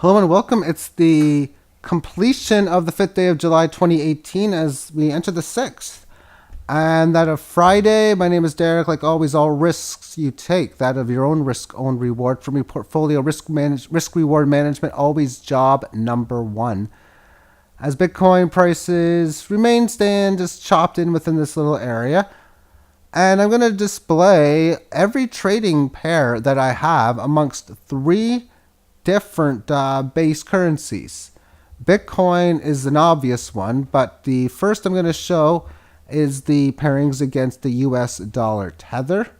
Hello and welcome. It's the completion of the 5th day of July 2018 as we enter the 6th. And that of Friday, my name is Derek. Like always, all risks you take, that of your own risk, own reward. From your portfolio, risk reward management, always job number one. As Bitcoin prices remain stand just chopped in within this little area. And I'm going to display every trading pair that I have amongst three different base currencies. Bitcoin is an obvious one, but the first I'm going to show is the pairings against the US dollar tether.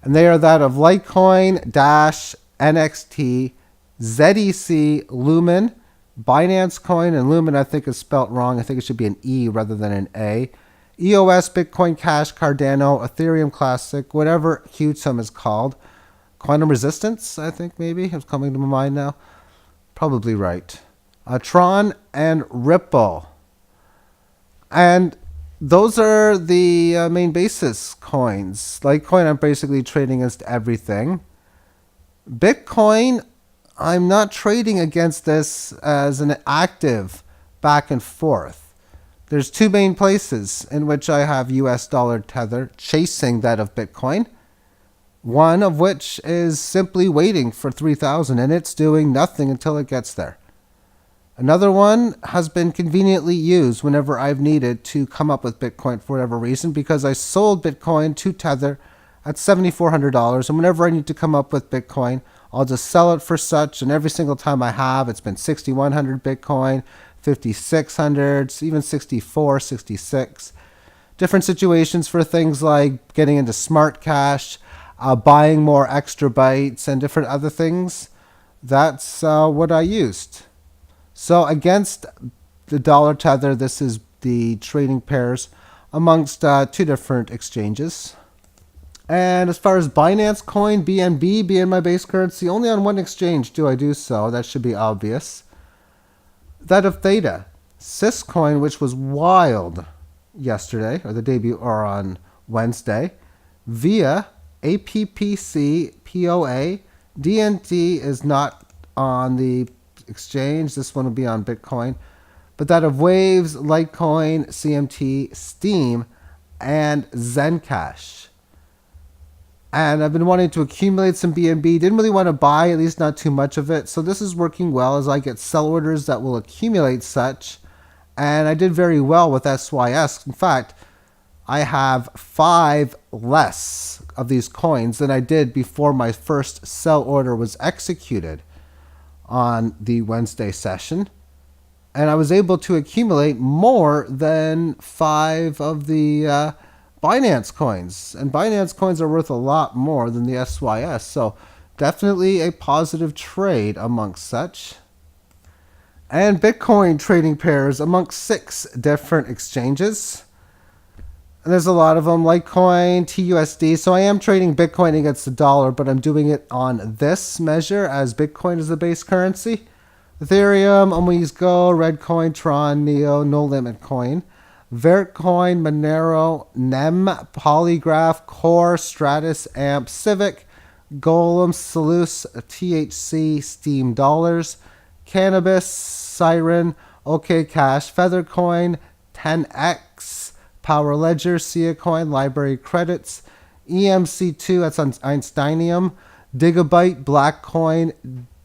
And they are that of Litecoin, Dash, NXT, ZEC, Lumen, Binance Coin, and Lumen I think is spelt wrong. I think it should be an E rather than an A. EOS, Bitcoin Cash, Cardano, Ethereum Classic, whatever QTUM is called. Quantum Resistance, I think maybe, is coming to my mind now. Probably right. Tron and Ripple. And those are the main basis coins. Litecoin, I'm basically trading against everything. Bitcoin, I'm not trading against this as an active back and forth. There's two main places in which I have US dollar tether chasing that of Bitcoin. One of which is simply waiting for 3,000 and it's doing nothing until it gets there. Another one has been conveniently used whenever I've needed to come up with Bitcoin for whatever reason because I sold Bitcoin to Tether at $7,400, and whenever I need to come up with Bitcoin, I'll just sell it for such, and every single time I have, it's been 6,100 Bitcoin, 5,600, even 64, 66. Different situations for things like getting into smart cash, buying more extra bytes, and different other things. That's what I used. So against the dollar tether, this is the trading pairs amongst two different exchanges. And as far as Binance Coin, BNB being my base currency, only on one exchange do I do so. That should be obvious. That of Theta. Syscoin, which was wild yesterday, or the debut, or on Wednesday. Via, APPC, POA. DNT is not on the exchange. This one will be on Bitcoin. But that of Waves, Litecoin, CMT, Steam, and Zencash. And I've been wanting to accumulate some BNB. Didn't really want to buy, at least not too much of it. So this is working well as I get sell orders that will accumulate such. And I did very well with SYS. In fact, I have 5 less of these coins than I did before my first sell order was executed on the Wednesday session. And I was able to accumulate more than 5 of the Binance coins. And Binance coins are worth a lot more than the SYS. So definitely a positive trade amongst such. And Bitcoin trading pairs amongst 6 different exchanges. And there's a lot of them, Litecoin, TUSD. So I am trading Bitcoin against the dollar, but I'm doing it on this measure as Bitcoin is the base currency. Ethereum, Always Go, Redcoin, Tron, Neo, No Limit Coin. Vertcoin, Monero, NEM, Polygraph, Core, Stratus, AMP, Civic, Golem, Solus, THC, Steam Dollars, Cannabis, Siren, OK Cash, Feathercoin, 10X, Power Ledger, Sia Coin, Library Credits, EMC2, that's on Einsteinium, Gigabyte, Blackcoin,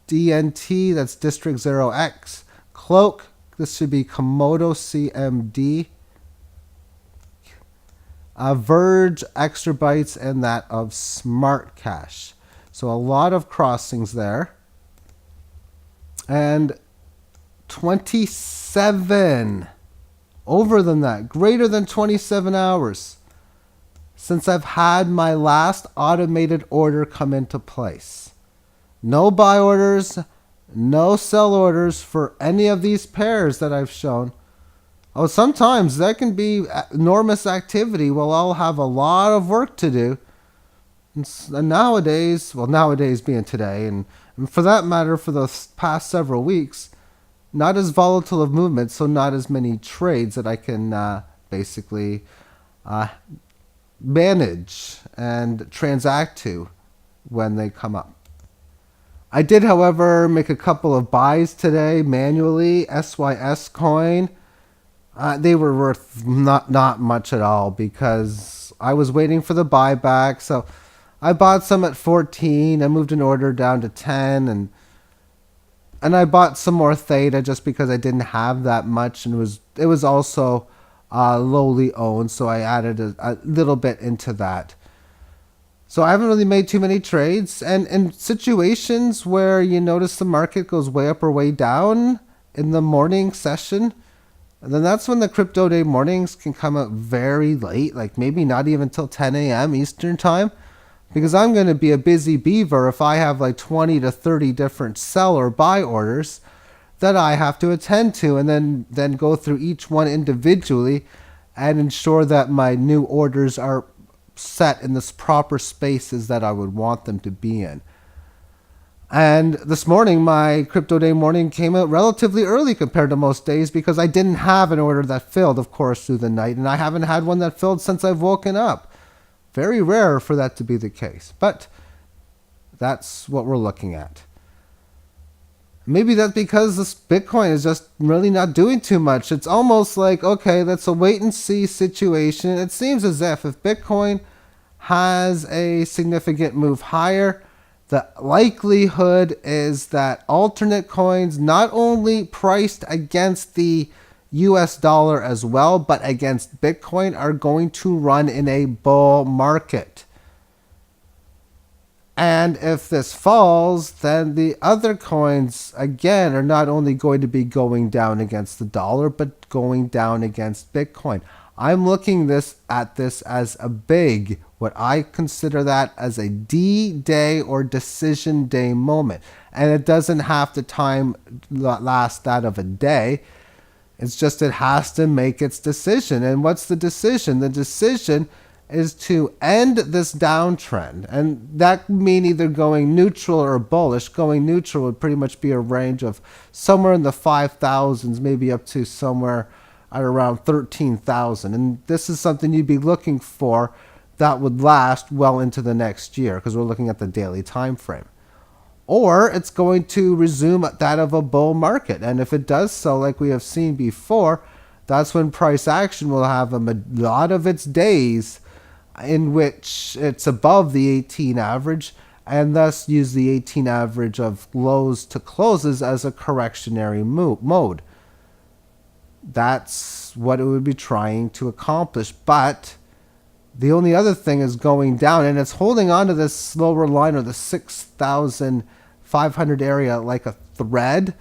DNT, that's District 0X, Cloak, this should be Komodo CMD, Verge, Extra Bytes, and that of Smart Cash. So a lot of crossings there. And 27, over than that, greater than 27 hours since I've had my last automated order come into place. No buy orders, no sell orders for any of these pairs that I've shown. Oh, sometimes that can be enormous activity while I'll have a lot of work to do. And nowadays, well, nowadays being today, and for that matter, for the past several weeks, not as volatile of movement, so not as many trades that I can basically manage and transact to when they come up. I did, however, make a couple of buys today manually. SYS coin, they were worth not much at all because I was waiting for the buyback. So I bought some at 14. I moved an order down to 10, and I bought some more theta just because I didn't have that much, and it was also lowly owned, so I added a little bit into that. So I haven't really made too many trades, and in situations where you notice the market goes way up or way down in the morning session, then that's when the crypto day mornings can come out very late, like maybe not even till 10 a.m. Eastern time, because I'm going to be a busy beaver if I have like 20 to 30 different sell or buy orders that I have to attend to, and then go through each one individually and ensure that my new orders are set in the proper spaces that I would want them to be in. And this morning, my crypto day morning came out relatively early compared to most days because I didn't have an order that filled, of course, through the night, and I haven't had one that filled since I've woken up. Very rare for that to be the case, but that's what we're looking at. Maybe that's because this Bitcoin is just really not doing too much. It's almost like, okay, that's a wait and see situation. It seems as if Bitcoin has a significant move higher, the likelihood is that alternate coins, not only priced against the US dollar as well, but against Bitcoin, are going to run in a bull market. And if this falls, then the other coins, again, are not only going to be going down against the dollar, but going down against Bitcoin. I'm looking at this as a big, what I consider that as a D-Day or decision day moment. And it doesn't have to last that of a day. It's just it has to make its decision. And what's the decision? The decision is to end this downtrend. And that mean either going neutral or bullish. Going neutral would pretty much be a range of somewhere in the 5,000s, maybe up to somewhere at around 13,000. And this is something you'd be looking for that would last well into the next year, because we're looking at the daily time frame. Or it's going to resume that of a bull market. And if it does so, like we have seen before, that's when price action will have a lot of its days in which it's above the 18 average, and thus use the 18 average of lows to closes as a correctionary mode. That's what it would be trying to accomplish. But the only other thing is going down, and it's holding on to this lower line or the 6,500 area like a thread.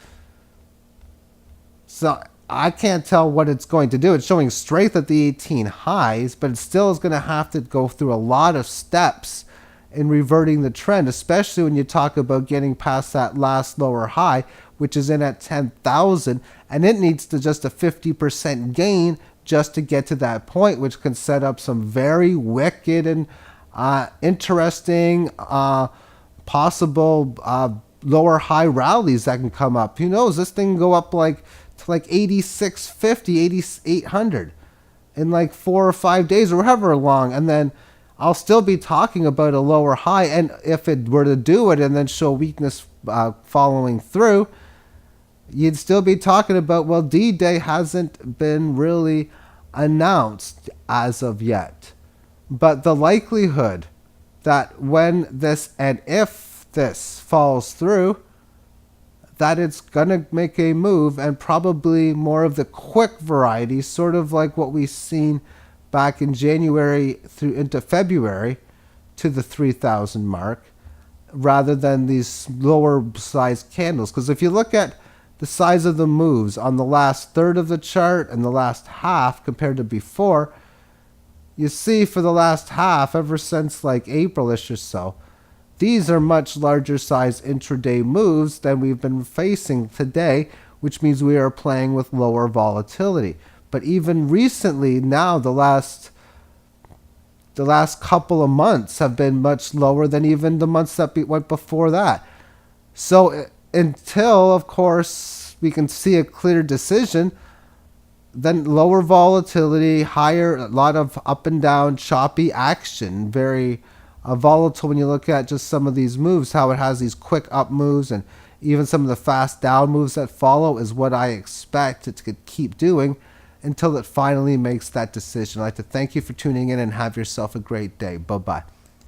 So I can't tell what it's going to do. It's showing strength at the 18 highs, but it still is going to have to go through a lot of steps in reverting the trend, especially when you talk about getting past that last lower high, which is in at 10,000, and it needs to just a 50% gain just to get to that point, which can set up some very wicked and interesting possible lower high rallies that can come up. Who knows? This thing can go up to 8650, 8800 in like 4 or 5 days or however long, and then I'll still be talking about a lower high. And if it were to do it and then show weakness following through, you'd still be talking about, well, D-Day hasn't been really announced as of yet. But the likelihood that when this and if this falls through, that it's going to make a move, and probably more of the quick variety, sort of like what we've seen back in January through into February to the 3,000 mark, rather than these lower size candles. Because if you look at the size of the moves on the last third of the chart and the last half compared to before, you see for the last half, ever since like April-ish or so, these are much larger size intraday moves than we've been facing today, which means we are playing with lower volatility. But even recently, now the last couple of months have been much lower than even the months that went before that. So until, of course, we can see a clear decision, then lower volatility, higher, a lot of up and down, choppy action, very Volatile, when you look at just some of these moves, how it has these quick up moves and even some of the fast down moves that follow, is what I expect it to keep doing until it finally makes that decision. I'd like to thank you for tuning in and have yourself a great day. Bye-bye.